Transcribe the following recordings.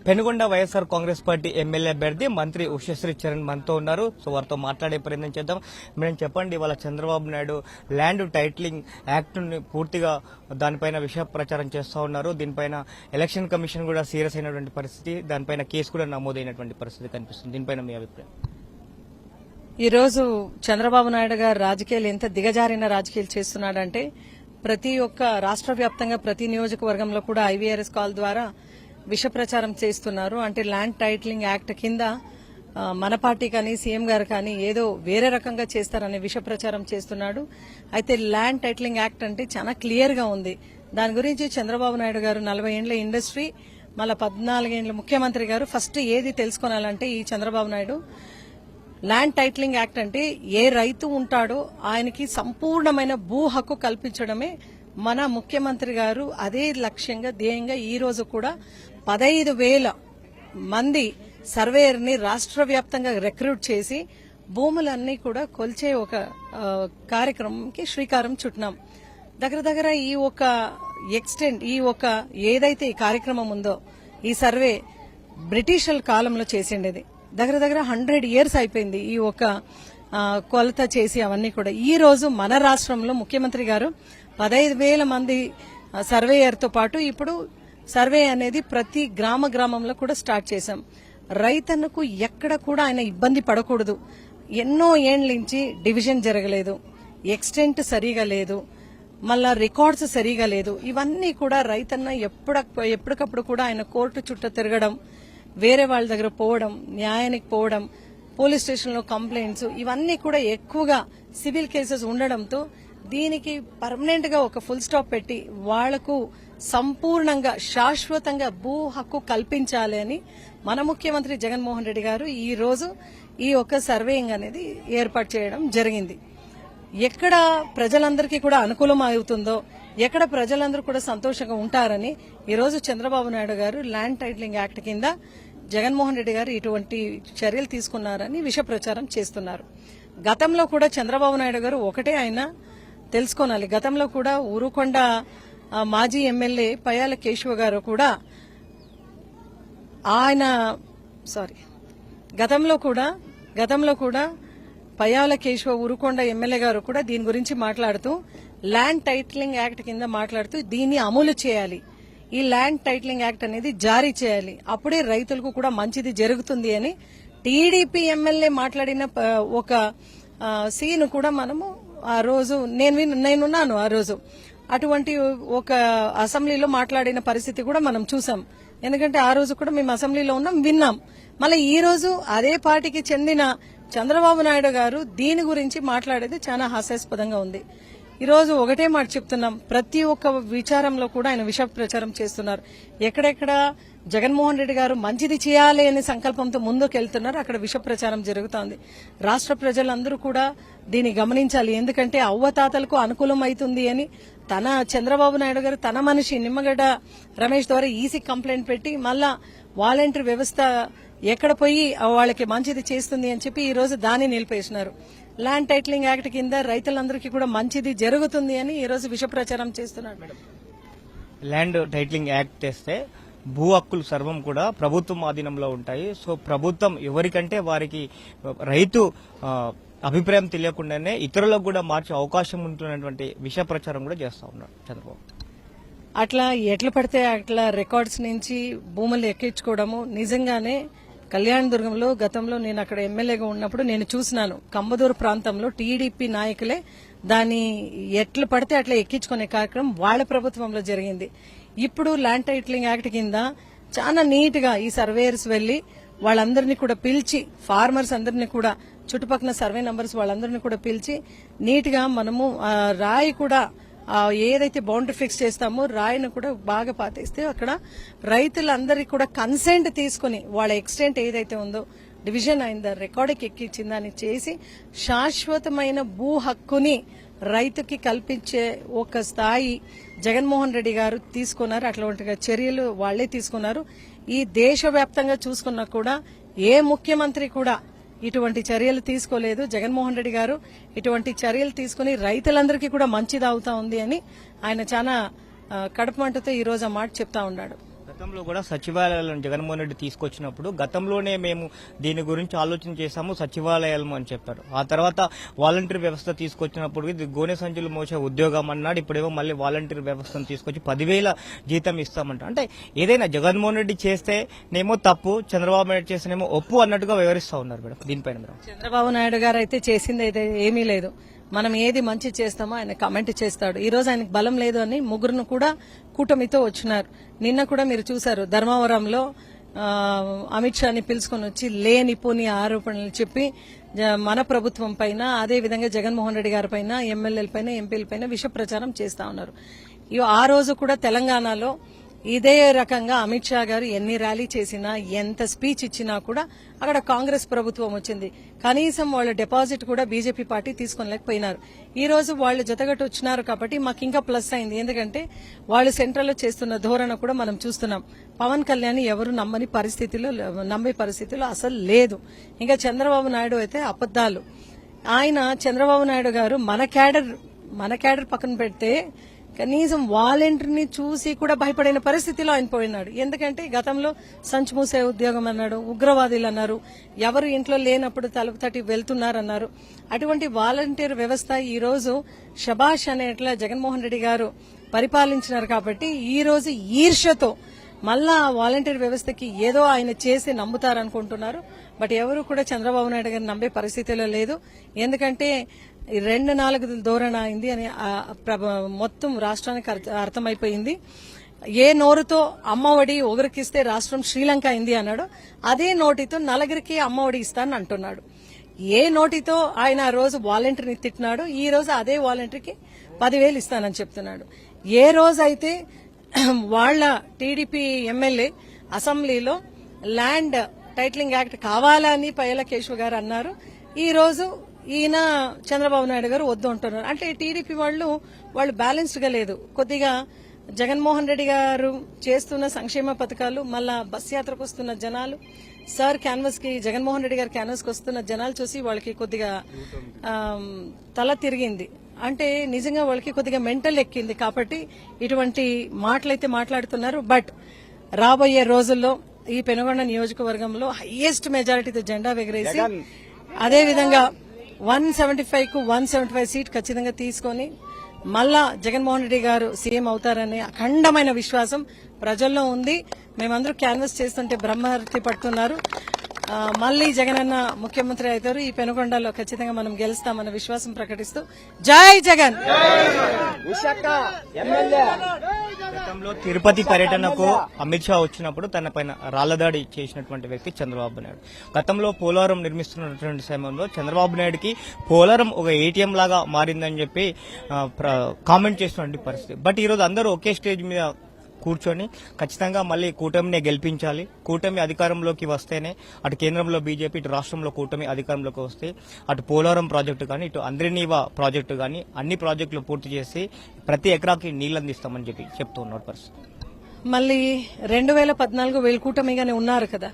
Penugonda YSR Congress party MLA అభ్యర్థి మంత్రి ఉషశ్రీ చరణ్ మనతో ఉన్నారు. సో వారితో మాట్లాడే ప్రయత్నం చేద్దాం. మేడం చెప్పండి, ఇవాళ Chandrababu Naidu land titling act ని పూర్తిగా దానిపైన విషయ ప్రచారం చేస్తూ ఉన్నారు. దీనిపైన ఎలక్షన్ కమిషన్ కూడా సీరియస్ అయినటువంటి పరిస్థితి, దానిపైన కేసు కూడా నమోదైనటువంటి పరిస్థితి కనిపిస్తుంది. దీనిపైన మీ అభిప్రాయం? ఈ రోజు చంద్రబాబు నాయుడు గారు రాజకీయాలు ఎంత దిగజారిన రాజకీయాలు చేస్తున్నాడంటే, ప్రతి ఒక్క రాష్ట్ర వ్యాప్తంగా ప్రతి నియోజకవర్గంలో కూడా ఐవీఆర్ఎస్ కాల్ ద్వారా విష ప్రచారం చేస్తున్నారు. అంటే ల్యాండ్ టైటిలింగ్ యాక్ట్ కింద మన పార్టీ కానీ సీఎం గారు కానీ ఏదో వేరే రకంగా చేస్తారనే విష ప్రచారం చేస్తున్నాడు. అయితే ల్యాండ్ టైటిలింగ్ యాక్ట్ అంటే చాలా క్లియర్ గా ఉంది. దాని గురించి చంద్రబాబు నాయుడు గారు 40 ఏండ్ల ఇండస్ట్రీ, మళ్ళా 14 ఏండ్ల ముఖ్యమంత్రి గారు ఫస్ట్ ఏది తెలుసుకోవాలంటే ఈ Chandrababu Naidu land titling act అంటే ఏ రైతు ఉంటాడో ఆయనకి సంపూర్ణమైన భూ హక్కు కల్పించడమే మన ముఖ్యమంత్రి గారు అదే లక్ష్యంగా ధ్యేయంగా ఈ రోజు కూడా 15,000 మంది సర్వేయర్ ని రాష్ట్ర వ్యాప్తంగా రిక్రూట్ చేసి భూములన్నీ కూడా కొల్చే ఒక కార్యక్రమంకి శ్రీకారం చుట్టినాం. దగ్గర ఈ ఒక ఎక్స్టెంట్ ఈ ఒక ఏదైతే ఈ కార్యక్రమం ఉందో ఈ సర్వే బ్రిటిషర్ల కాలంలో చేసిండేది. దగ్గర 100 years అయిపోయింది ఈ ఒక కొలత చేసి అవన్నీ కూడా. ఈ రోజు మన రాష్ట్రంలో ముఖ్యమంత్రి గారు 15,000 మంది సర్వేయర్తో పాటు ఇప్పుడు సర్వే అనేది ప్రతి గ్రామంలో కూడా స్టార్ట్ చేశాం. రైతన్నకు ఎక్కడ కూడా ఆయన ఇబ్బంది పడకూడదు. ఎన్నో ఏండ్ల నుంచి డివిజన్ జరగలేదు, ఎక్స్టెంట్ సరిగా లేదు, మళ్ళా రికార్డ్స్ సరిగా లేదు. ఇవన్నీ కూడా రైతన్న ఎప్పటికప్పుడు కూడా ఆయన కోర్టు చుట్టూ తిరగడం, వేరే వాళ్ళ దగ్గర పోవడం, న్యాయానికి పోవడం, పోలీస్ స్టేషన్లో కంప్లైంట్స్, ఇవన్నీ కూడా ఎక్కువగా సివిల్ కేసెస్ ఉండడంతో దీనికి పర్మనెంట్ గా ఒక ఫుల్ స్టాప్ పెట్టి వాళ్లకు సంపూర్ణంగా శాశ్వతంగా భూ హక్కు కల్పించాలి అని మన ముఖ్యమంత్రి జగన్మోహన్ రెడ్డి గారు ఈ రోజు ఈ ఒక సర్వేయింగ్ అనేది ఏర్పాటు చేయడం జరిగింది. ఎక్కడ ప్రజలందరికీ కూడా అనుకూలం అవుతుందో, ఎక్కడ ప్రజలందరూ కూడా సంతోషంగా ఉంటారని ఈ రోజు చంద్రబాబు నాయుడు గారు ల్యాండ్ టైటిలింగ్ యాక్ట్ కింద జగన్మోహన్ రెడ్డి గారు ఇటువంటి చర్యలు తీసుకున్నారని విష ప్రచారం చేస్తున్నారు. గతంలో కూడా చంద్రబాబు నాయుడు గారు ఒకటే ఆయన తెలుసుకోనాలి. గతంలో కూడా ఊరుకొండ మాజీ ఎమ్మెల్యే పయ్యాల కేశవ గారు కూడా గతంలో కూడా పయ్యాల కేశవ ఊరుకొండ ఎమ్మెల్యే గారు కూడా దీని గురించి మాట్లాడుతూ ల్యాండ్ టైటిలింగ్ యాక్ట్ కింద మాట్లాడుతూ దీన్ని అమలు చేయాలి, ఈ ల్యాండ్ టైటిలింగ్ యాక్ట్ అనేది జారీ చేయాలి, అప్పుడే రైతులకు కూడా మంచిది జరుగుతుంది అని టీడీపీ ఎమ్మెల్యే మాట్లాడిన ఒక సీన్ కూడా మనము ఆ రోజు నేనున్నాను. ఆ రోజు అటువంటి ఒక అసెంబ్లీలో మాట్లాడిన పరిస్థితి కూడా మనం చూసాం. ఎందుకంటే ఆ రోజు కూడా మేము అసెంబ్లీలో ఉన్నాం, విన్నాం. మళ్ళీ ఈ రోజు అదే పార్టీకి చెందిన చంద్రబాబు నాయుడు గారు దీని గురించి మాట్లాడేది చాలా హాస్యాస్పదంగా ఉంది. ఈ రోజు ఒకటే మాట చెప్తున్నాం, ప్రతి ఒక్క విచారంలో కూడా ఆయన విష ప్రచారం చేస్తున్నారు. ఎక్కడెక్కడ జగన్మోహన్ రెడ్డి గారు మంచిది చేయాలి అనే సంకల్పంతో ముందుకు వెళ్తున్నారు, అక్కడ విష ప్రచారం జరుగుతోంది. రాష్ట్ర ప్రజలందరూ కూడా దీన్ని గమనించాలి. ఎందుకంటే అవ్వతాతలకు అనుకూలం అవుతుంది అని తన చంద్రబాబు నాయుడు గారు తన మనిషి నిమ్మగడ్డ రమేష్ ద్వారా ఈసీ కంప్లైంట్ పెట్టి మళ్ళా వాలంటీర్ వ్యవస్థ ఎక్కడ పోయి వాళ్ళకి మంచిది చేస్తుంది అని చెప్పి ఈ రోజు దాన్ని నిలిపేసినారు. ల్యాండ్ టైటిలింగ్ యాక్ట్ కింద రైతులందరికీ కూడా మంచిది జరుగుతుంది అని ఈ రోజు విష ప్రచారం చేస్తున్నారు. ల్యాండ్ టైటిలింగ్ యాక్ట్ తెస్తే భూ హక్కులు సర్వం కూడా ప్రభుత్వం ఆధీనంలో ఉంటాయి. సో ప్రభుత్వం ఎవరికంటే వారికి రైతు అభిప్రాయం తెలియకుండానే ఇతరులకు కూడా మార్చే అవకాశం ఉంటున్నటువంటి విష ప్రచారం కూడా చేస్తా ఉన్నారు చంద్రబాబు. అట్లా ఎట్లా పడితే అట్లా రికార్డ్స్ నుంచి భూములు ఎక్కించుకోవడము నిజంగానే కళ్యాణదుర్గంలో గతంలో నేను అక్కడ ఎమ్మెల్యేగా ఉన్నప్పుడు నేను చూసినాను. కంబదూరు ప్రాంతంలో టీడీపీ నాయకులే దాన్ని ఎట్లా పడితే అట్లా ఎక్కించుకునే కార్యక్రమం వాళ్ళ ప్రభుత్వంలో జరిగింది. ఇప్పుడు ల్యాండ్ టైటిలింగ్ యాక్ట్ కింద చాలా నీట్ గా ఈ సర్వేయర్స్ వెళ్లి వాళ్ళందరినీ కూడా పిలిచి, ఫార్మర్స్ అందరినీ కూడా చుట్టుపక్కల సర్వే నంబర్స్ వాళ్ళందరినీ కూడా పిలిచి నీట్ గా మనము రాయి కూడా ఏదైతే బౌండరీ ఫిక్స్ చేస్తామో రాయిని కూడా బాగా పాతేస్తే అక్కడ రైతులందరికీ కూడా కన్సెంట్ తీసుకుని వాళ్ళ ఎక్స్టెంట్ ఏదైతే ఉందో డివిజన్ అయిందా రికార్డుకి ఎక్కించిందని చేసి శాశ్వతమైన భూ హక్కుని రైతుకి కల్పించే ఒక స్థాయి జగన్మోహన్ రెడ్డి గారు తీసుకున్నారు. అట్లాంటి చర్యలు వాళ్లే తీసుకున్నారు. ఈ దేశవ్యాప్తంగా చూసుకున్నా కూడా ఏ ముఖ్యమంత్రి కూడా ఇటువంటి చర్యలు తీసుకోలేదు. జగన్మోహన్ రెడ్డి గారు ఇటువంటి చర్యలు తీసుకుని రైతులందరికీ కూడా మంచిది అవుతా ఉంది అని ఆయన చాలా కడుపుమంటతో ఈ రోజు ఆ మాట చెప్తా ఉన్నాడు. గతంలో కూడా సచివాలయాలను జగన్మోహన్ రెడ్డి తీసుకొచ్చినప్పుడు గతంలోనే మేము దీని గురించి ఆలోచన చేశాము సచివాలయాలు అని చెప్పారు. ఆ తర్వాత వాలంటీర్ వ్యవస్థ తీసుకొచ్చినప్పుడు ఇది గోనె సంచులు మోసే ఉద్యోగం అన్నాడు. ఇప్పుడేమో మళ్ళీ వాలంటీర్ వ్యవస్థను తీసుకొచ్చి 10,000 జీతం ఇస్తామంట. అంటే ఏదైనా జగన్మోహన్ రెడ్డి చేస్తేనేమో తప్పు, చంద్రబాబు నాయుడు చేస్తేనేమో ఒప్పు అన్నట్టుగా వివరిస్తా ఉన్నారు మేడం. దీనిపైన మేడం చంద్రబాబు నాయుడు గారు అయితే చేసింది అయితే ఏమీ లేదు. మనం ఏది మంచి చేస్తామో ఆయన కామెంట్ చేస్తాడు. ఈ రోజు ఆయనకు బలం లేదు అని ముగ్గురును కూడా కూటమితో వచ్చినారు. నిన్న కూడా మీరు చూశారు ధర్మవరంలో అమిత్ షాని పిలుచుకొని వచ్చి లేనిపోని ఆరోపణలు చెప్పి మన ప్రభుత్వం పైన అదే విధంగా జగన్మోహన్ రెడ్డి గారి పైన ఎమ్మెల్యేల పైన ఎంపీల పైన విష ప్రచారం చేస్తా ఉన్నారు. ఆ రోజు కూడా తెలంగాణలో ఇదే రకంగా అమిత్ షా గారు ఎన్ని ర్యాలీ చేసినా ఎంత స్పీచ్ ఇచ్చినా కూడా అక్కడ కాంగ్రెస్ ప్రభుత్వం వచ్చింది. కనీసం వాళ్ళ డిపాజిట్ కూడా బీజేపీ పార్టీ తీసుకోలేకపోయినారు. ఈ రోజు వాళ్ళు జతగట్టు వచ్చినారు కాబట్టి మాకు ఇంకా ప్లస్ అయింది. ఎందుకంటే వాళ్ళు సెంట్రల్లో చేస్తున్న ధోరణ కూడా మనం చూస్తున్నాం. పవన్ కళ్యాణ్ ఎవరు నమ్మే పరిస్థితిలో అసలు లేదు. ఇంకా చంద్రబాబు నాయుడు అయితే అబద్దాలు. ఆయన చంద్రబాబు నాయుడు గారు మన క్యాడర్ పక్కన పెడితే కనీసం వాలంటీర్ని చూసి కూడా భయపడిన పరిస్థితిలో ఆయన పోయినాడు. ఎందుకంటే గతంలో సంచు మూసే ఉద్యోగం అన్నాడు, ఉగ్రవాదులు అన్నారు, ఎవరు ఇంట్లో లేనప్పుడు తలుపు తట్టి వెళ్తున్నారన్నారు. అటువంటి వాలంటీర్ వ్యవస్థ ఈ రోజు శబాష్ అనేట్లా జగన్మోహన్ రెడ్డి గారు పరిపాలించినారు. కాబట్టి ఈ రోజు ఈర్ష్యతో మళ్ళా వాలంటీర్ వ్యవస్థకి ఏదో ఆయన చేసి నమ్ముతారనుకుంటున్నారు. బట్ ఎవరు కూడా చంద్రబాబు నాయుడు గారిని నమ్మే పరిస్థితిలో లేదు. ఎందుకంటే 2-4 ధోరణ అయింది అని మొత్తం రాష్ట్రానికి అర్థమైపోయింది. ఏ నోరుతో అమ్మఒడి ఒకరికిస్తే రాష్ట్రం శ్రీలంక అయింది అన్నాడు, అదే నోటితో నలుగురికి అమ్మఒడి ఇస్తానని అంటున్నాడు. ఏ నోటితో ఆయన ఆ రోజు వాలంటీర్ని తిట్టినాడు, ఈ రోజు అదే వాలంటీర్కి 10,000 ఇస్తానని చెప్తున్నాడు. ఏ రోజైతే వాళ్ల టీడీపీ ఎమ్మెల్యే అసెంబ్లీలో ల్యాండ్ టైటిలింగ్ యాక్ట్ కావాలని పయ్యల కేశవ్ గారు అన్నారు, ఈ రోజు ఈయన చంద్రబాబు నాయుడు గారు వద్దు అంటున్నారు. అంటే టీడీపీ వాళ్ళు బ్యాలెన్స్డ్ గా లేదు. కొద్దిగా జగన్మోహన్ రెడ్డి గారు చేస్తున్న సంక్షేమ పథకాలు, మళ్ళా బస్ యాత్రకు వస్తున్న జనాలు, సార్ క్యాన్వాస్ కి జగన్మోహన్ రెడ్డి గారి క్యాన్వాస్ కి వస్తున్న జనాలు చూసి వాళ్ళకి కొద్దిగా తల తిరిగింది. అంటే నిజంగా వాళ్ళకి కొద్దిగా మెంటల్ ఎక్కింది. కాబట్టి ఇటువంటి మాటలైతే మాట్లాడుతున్నారు. బట్ రాబోయే రోజుల్లో ఈ పెనుగొండ నియోజకవర్గంలో హైయెస్ట్ మెజారిటీతో జెండా ఎగరేసి అదేవిధంగా 175 కు 175 సీట్ ఖచ్చితంగా తీసుకొని మళ్ళా జగన్మోహన్ రెడ్డి గారు సీఎం అవుతారనే అఖండమైన విశ్వాసం ప్రజల్లో ఉంది. మేమందరూ క్యాన్వాస్ చేస్తుంటే బ్రహ్మహర్తి పడుతున్నారు. మళ్లీ జగనన్న ముఖ్యమంత్రి అవుతారు. ఈ పెనుగొండలో ఖచ్చితంగా మనం గెలుస్తామన్న విశ్వాసం ప్రకటిస్తూ జై జగన్. గతంలో తిరుపతి పర్యటనకు అమిత్ షా వచ్చినప్పుడు తన పైన రాళ్లదాడి చేసినటువంటి వ్యక్తి చంద్రబాబు నాయుడు. గతంలో పోలవరం నిర్మిస్తున్నటువంటి సమయంలో చంద్రబాబు నాయుడుకి పోలవరం ఒక ఏటీఎం లాగా మారిందని చెప్పి కామెంట్ చేస్తున్నటువంటి పరిస్థితి. బట్ ఈ రోజు అందరూ ఒకే స్టేజ్ మీద కూర్చొని ఖచ్చితంగా మళ్ళీ కూటమినే గెలిపించాలి, కూటమి అధికారంలోకి వస్తేనే అటు కేంద్రంలో బీజేపీ, ఇటు రాష్ట్రంలో కూటమి అధికారంలోకి వస్తే అటు పోలవరం ప్రాజెక్టు కానీ ఇటు అంద్రినీవా ప్రాజెక్టు కానీ అన్ని ప్రాజెక్టులు పూర్తి చేసి ప్రతి ఎకరాకి నీళ్లు అందిస్తామని చెప్పి చెప్తున్నారు పరిస్థితి. మళ్ళీ 2014 వీళ్ళు కూటమిగానే ఉన్నారు కదా,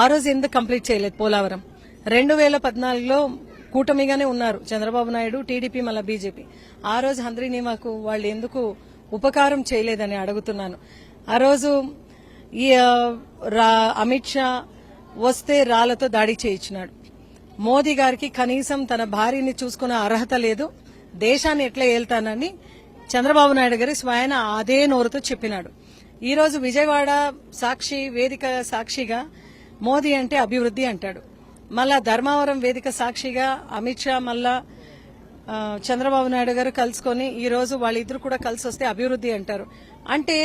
ఆ రోజు ఎందుకు కంప్లీట్ చేయలేదు పోలవరం? 2014లో కూటమిగానే ఉన్నారు చంద్రబాబు నాయుడు, టీడీపీ, మళ్ళీ బీజేపీ. ఆ రోజు హంద్రీనీవాకు వాళ్ళు ఎందుకు ఉపకారం చేయలేదని అడుగుతున్నాను. ఆ రోజు ఈ అమిత్ షా వస్తే రాళ్లతో దాడి చేయించినాడు. మోదీ గారికి కనీసం తన భార్యని చూసుకునే అర్హత లేదు, దేశాన్ని ఎట్లా ఏల్తానని చంద్రబాబు నాయుడు గారి స్వయాన అదే నోరుతో చెప్పినాడు. ఈ రోజు విజయవాడ సాక్షి వేదిక సాక్షిగా మోదీ అంటే అభివృద్ధి అంటాడు. మళ్ళా ధర్మవరం వేదిక సాక్షిగా అమిత్ షా మళ్ళా చంద్రబాబు నాయుడు గారు కలుసుకొని ఈ రోజు వాళ్ళిద్దరు కూడా కలిసి వస్తే అభివృద్ధి అంటారు. అంటే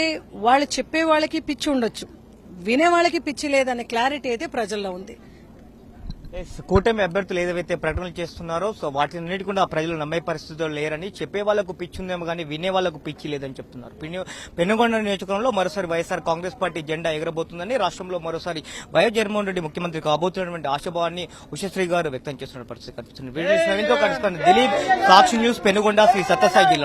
వాళ్ళు చెప్పే వాళ్ళకి పిచ్చి ఉండొచ్చు, వినే వాళ్ళకి పిచ్చి లేదనే క్లారిటీ అయితే ప్రజల్లో ఉంది. కూటమి అభ్యర్థులు ఏదైతే ప్రకటనలు చేస్తున్నారో సో వాటిని కూడా ప్రజలు నమ్మే పరిస్థితుల్లో లేరని, చెప్పే వాళ్లకు పిచ్చి ఉందేమో కానీ వినే వాళ్లకు పిచ్చి లేదని చెప్తున్నారు. పెనుగొండ నియోజకవర్గంలో మరోసారి వైఎస్ఆర్ కాంగ్రెస్ పార్టీ జెండా ఎగరబోతుందని, రాష్ట్రంలో మరోసారి వైఎస్ జగన్మోహన్ రెడ్డి ముఖ్యమంత్రి కాబోతున్నటువంటి ఆశాభావాన్ని ఉషశ్రీ గారు వ్యక్తం చేస్తున్న పరిస్థితి కనిపిస్తుంది. దిలీప్, సాక్షి న్యూస్, పెనుగొండ, శ్రీ సత్యసాయి జిల్లా.